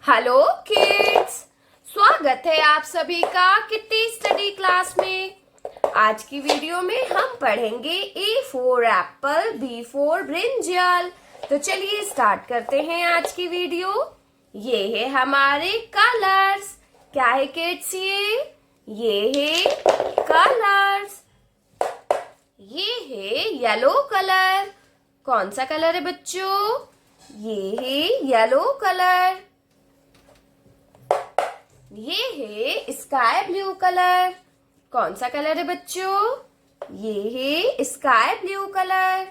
Hello kids, स्वागत है आप सभी का किट्टी स्टडी क्लास में। आज की वीडियो में हम पढ़ेंगे A for Apple, B for brinjal. तो चलिए स्टार्ट करते हैं आज की वीडियो। ये है हमारे कलर्स। क्या है किड्स? ये है कलर्स। ये है येलो कलर। कौन सा कलर है बच्चों? ये है येलो कलर। ये है स्काई ब्लू कलर। कौन सा कलर है बच्चों? ये है स्काई ब्लू कलर।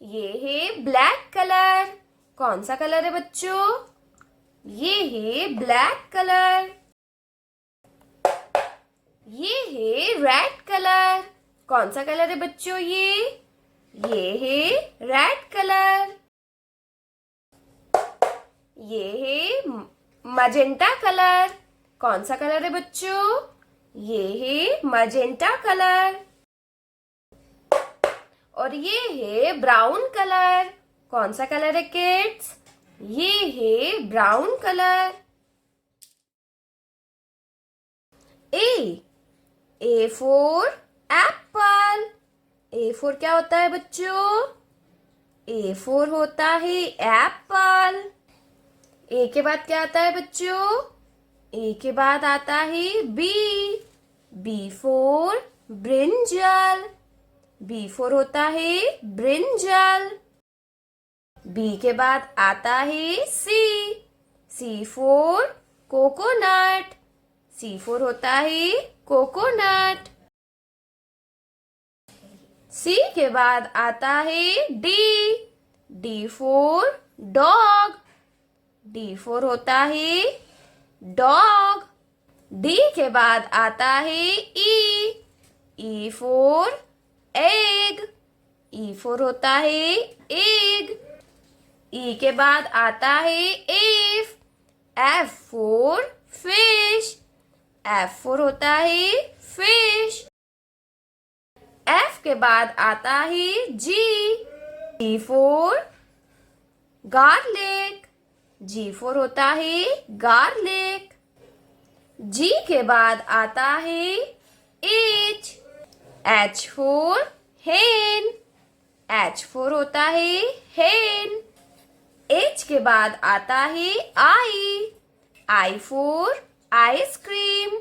ये है ब्लैक कलर। कौन सा कलर है बच्चों? ये है ब्लैक कलर। ये है रेड कलर। कौन सा कलर है बच्चों? ये है रेड कलर। ये है मजेंटा कलर। कौन सा कलर है बच्चों? ये है मजेंटा कलर। और ये है ब्राउन कलर। कौन सा कलर है किड्स? ये है brown colour. A for Apple. A for क्या होता है बच्चों? ए फॉर होता है एप्पल। ए के बाद क्या आता है बच्चों? ए के बाद आता है B. B for brinjal. B for होता है ब्रिंजल। बी के बाद आता है C. C for coconut. C for होता है कोकोनट। सी के बाद आता है D. D for dog. D for होता है डॉग। डी के बाद आता है E. E for egg. E for होता है एग। ई के बाद आता है F. F for fish. F for होता है फिश। एफ के बाद आता है G. G for garlic. G for होता है गार्लिक। जी के बाद आता है H. H for hen. H for होता है हेन। एच के बाद आता है I. I for ice cream.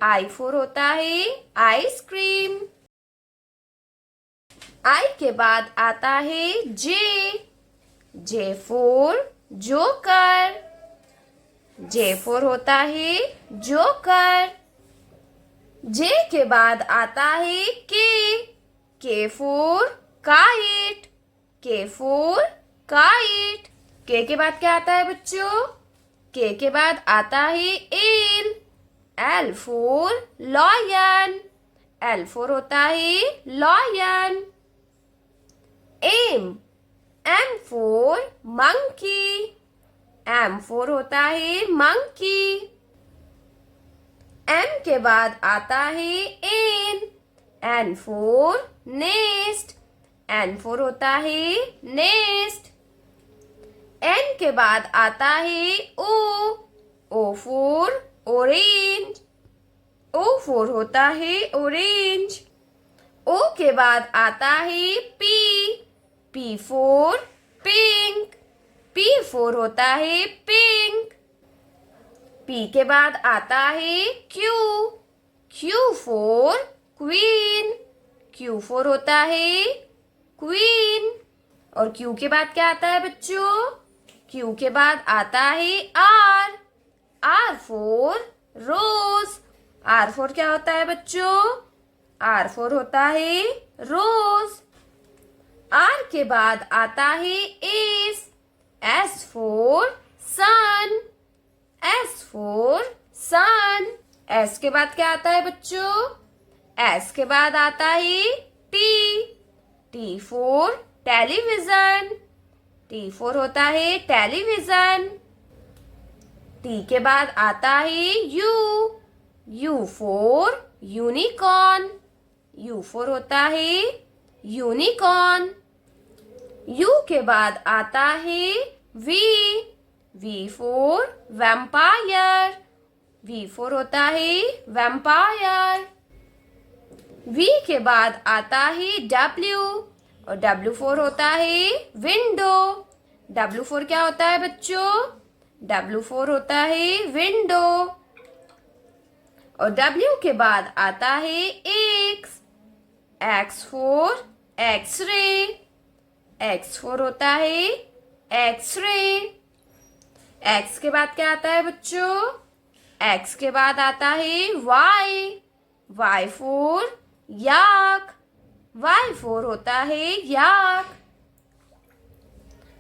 I for होता है आइसक्रीम। आई के बाद आता है J. J for joker. J for होता है जोकर। जे के बाद आता है के। के फॉर काइट। के फॉर काइट। के बाद क्या आता है बच्चों? के बाद आता है L. L for lion. L for होता है lion. M. M for monkey. M for होता है मंकी। एम के बाद आता है N. N for nest. N for होता है नेस्ट। एन के बाद आता है O. O for orange. O for होता है ऑरेंज। ओ के बाद आता है P. P for pink. P for होता है पिंक। पी के बाद आता है Q. Q for queen. Q for होता है क्वीन। और क्यू के बाद क्या आता है बच्चों? क्यू के बाद आता है R. R for rose. R for क्या होता है बच्चों? आर फॉर होता है रोज। आर के बाद आता है S. S for sun. S for sun. S के बाद क्या आता है बच्चों? एस के बाद आता है T. T for television. T for होता है टेलीविजन। टी के बाद आता है you. You for unicorn. You for होता है यूनिकॉर्न। यू के बाद आता है we. V for vampire. V for होता है vampire. V के बाद आता है W और W for होता है window. W for क्या होता है बच्चों? W for होता है window. और W के बाद आता है X. X for X-ray. X for होता है X-ray. X के बाद क्या आता है बच्चों? X के बाद आता है Y. Y for yak. Y for होता है yak.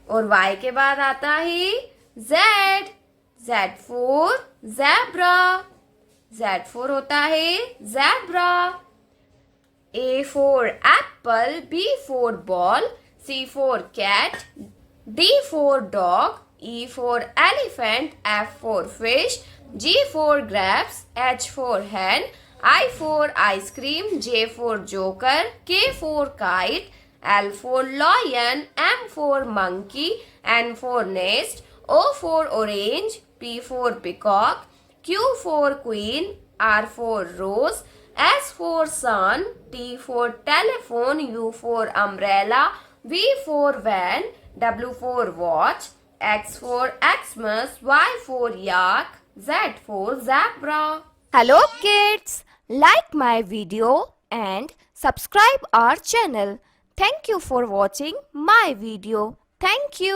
और Y के बाद आता है Z. Z for zebra. Z for होता है zebra. A for apple, B for ball, C for cat, D for dog, E for elephant, F for fish, G for grapes, H for hen, I for ice cream, J for joker, K for kite, L for lion, M for monkey, N for nest, O for orange, P for peacock, Q for queen, R for rose, S for sun, T for telephone, U for umbrella, V for van, W for watch, X for Xmas, Y for yak, Z for zebra. Hello kids, like my video and subscribe our channel. Thank you for watching my video. Thank you.